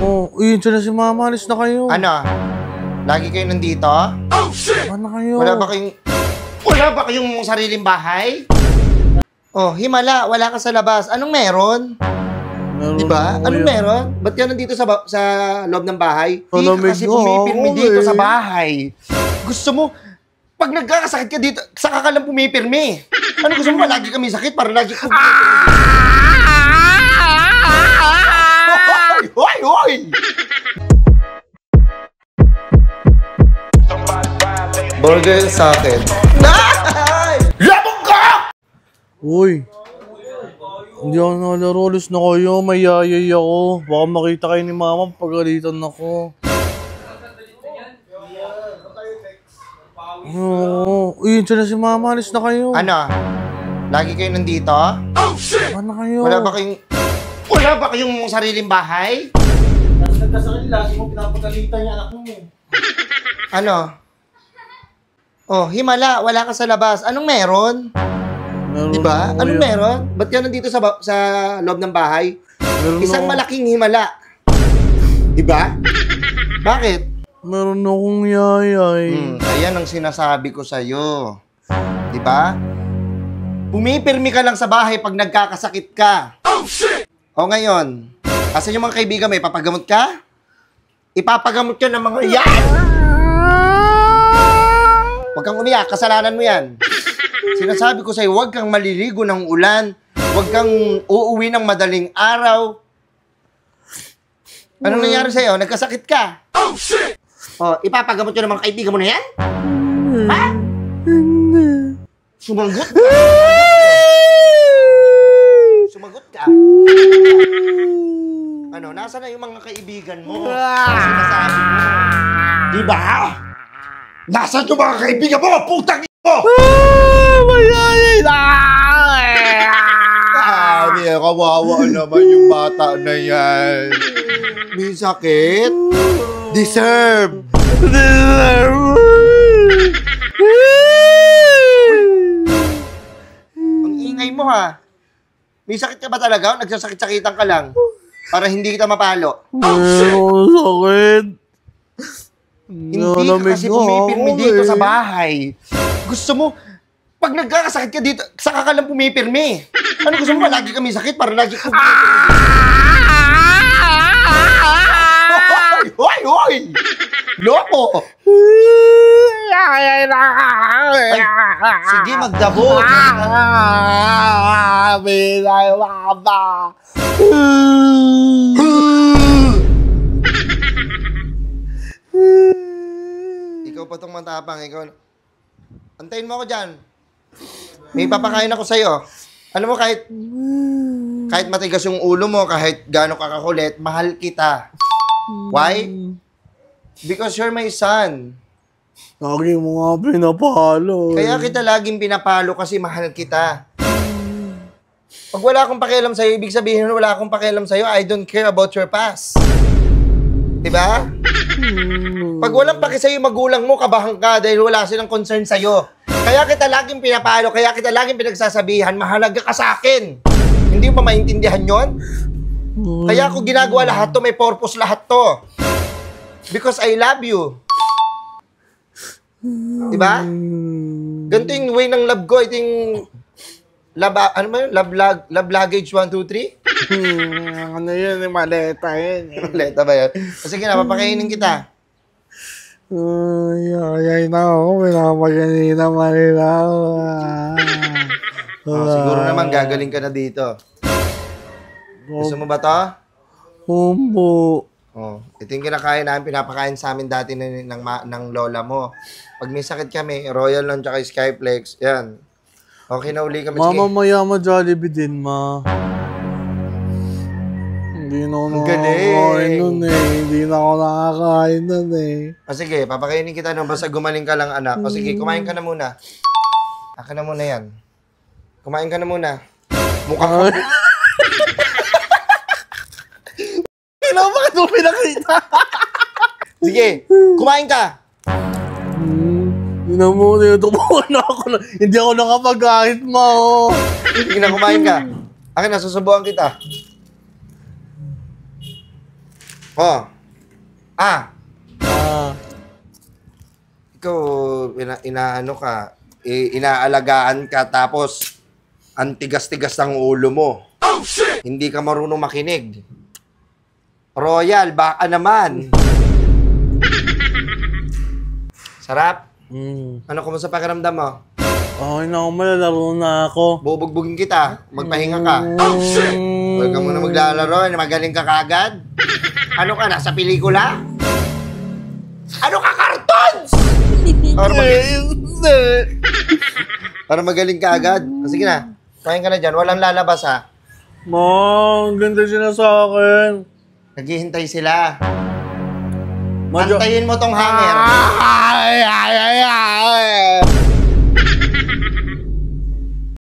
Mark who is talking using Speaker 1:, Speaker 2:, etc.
Speaker 1: Oh, yun siya na si Mama. Alis na kayo.
Speaker 2: Ano? Lagi kayo nandito?
Speaker 1: Oh, shit! Ano kayo?
Speaker 2: Wala ba kayong sariling bahay? Oh, himala. Wala ka sa labas. Anong meron? Diba? Anong meron? Ba't ka nandito sa loob ng bahay? Hindi ka kasi pumipirmi dito sa bahay. Gusto mo, pag nagkakasakit ka dito, saka ka lang pumipirmi. Ano gusto mo? Lagi kami sakit para lagi kami Hoy! Hoy! Burger sa akin. Labog ka!
Speaker 1: Uy! Hindi ako nalaro. Alis na kayo. May yayay ako. Baka makita kayo ni Mama. Pagalitan ako. Oo. Yun siya na si Mama. Alis na kayo.
Speaker 2: Ano? Lagi kayo nandito?
Speaker 1: Oh, shit! Ano kayo?
Speaker 2: Wala ba kayong sariling bahay?
Speaker 1: Nagkasakit lagi mo pinapagalitan niya anak mo.
Speaker 2: Ano? Oh, himala. Wala ka sa labas. Anong meron? Diba? Anong meron? Ba't ka nandito sa loob ng bahay? Isang malaking himala. Diba? Bakit?
Speaker 1: Meron akong yayay.
Speaker 2: Ayan ang sinasabi ko sa'yo. Diba? Pumipirmi ka lang sa bahay pag nagkakasakit ka. Oh, shit! O ngayon, asan yung mga kaibigan mo? Ipapagamot ka? Ipapagamot ka ng mga yan! Huwag kang umiyak, kasalanan mo yan. Sinasabi ko sa'yo, huwag kang maliligo ng ulan. Huwag kang uuwi ng madaling araw. Anong nangyari sa'yo? Nagkasakit ka? Oh, shit! O, ipapagamot yun ng mga kaibigan mo na yan? Ha? Sumagot ka? Sumagot ka? Ano, nasa na yung mga kaibigan mo? Sinasabi mo. Diba? Nasaan yung mga kaibigan mo? Putang mo!
Speaker 1: Mayayay na!
Speaker 2: Kawawa naman yung bata na yan. May sakit? Deserve! Ang ingay mo ha. May sakit ka ba talaga? Nagsasakit-sakitan ka lang para hindi kita mapalo.
Speaker 1: Sakit.
Speaker 2: Hindi ka kasi pumipirmi dito sa bahay. Gusto mo, pag nagkakasakit ka dito, saka ka lang pumipirmi. Ano gusto mo? Lagi kami sakit para lagi kami Hoy! Hoy! Loko! Ay, sige, magdabo. Ikaw pa tong matapang. Ikaw. Antayin mo ako dyan. May papakain ako sa'yo. Alam mo, kahit matigas yung ulo mo, kahit gano'n ka kakulit, mahal kita. Why? Because you're my son.
Speaker 1: Lagi mo nga pinapalo.
Speaker 2: Kaya kita laging pinapalo kasi mahal kita. Pag wala akong pakialam sa'yo, ibig sabihin wala akong pakialam sa'yo, I don't care about your past. Diba? Pag walang paki sa'yo, magulang mo, kabahan ka dahil wala silang concern sa'yo. Kaya kita laging pinapalo, kaya kita laging pinagsasabihan, mahalaga ka sa akin. Hindi mo ba maintindihan yon? Kaya ako ginagawa lahat to, may purpose lahat to. Because I love you. Diba? Ganito yung way ng love ko. Ito yung love, ano ba yun? Love luggage 1, 2, 3?
Speaker 1: Ano yun? Maleta yun.
Speaker 2: Maleta ba yun? Sige na, papakainin kita.
Speaker 1: Ay na ako. Pinapaganin naman nila ako.
Speaker 2: Siguro naman gagaling ka na dito. Gusto mo ba to?
Speaker 1: Humbo.
Speaker 2: Ito yung kinakain namin, pinapakain sa amin dati ng lola mo. Pag may sakit kami, Royal lang tsaka Skyflex, yan. Okay na uli kami.
Speaker 1: Mama, mayama Jollibee din, ma. Hindi na ako nakakain nun eh. Hindi na ako nakakain nun eh.
Speaker 2: Sige, papakainin kita nung basta gumaling ka lang, anak. Sige, kumain ka na muna. Akin na muna yan. Kumain ka na muna. Mukha ka.
Speaker 1: Bakit mo pinakita?
Speaker 2: Sige, kumain ka.
Speaker 1: Hindi na mo, tinutubukan na ako. Hindi ako nakapag-ahit, ma.
Speaker 2: Sige na, kumain ka. Akin na, susubukan kita. Oh. Ah,
Speaker 1: Ah,
Speaker 2: ikaw, inaano ka, inaalagaan ka, tapos, ang tigas-tigas ng ulo mo. Oh, shit! Hindi ka marunong makinig. Royal, baka naman. Sarap. Ano, kumusta pakiramdam mo?
Speaker 1: okay na ako, malalaro na ako.
Speaker 2: Bubugbugin kita. Magpahinga ka. Oh, shit! Huwag ka muna maglalaro. Magaling ka kagad. Ano ka, nasa pelikula? Ano ka, cartoons? Para magaling ka agad. Sige na. Kain ka na dyan. Walang lalabas, ha?
Speaker 1: Ma, ang ganda sila sa akin.
Speaker 2: Naghihintay sila.
Speaker 1: Madyo-
Speaker 2: Antayin mo tong hanger.
Speaker 1: Ay, ay, ay, ay.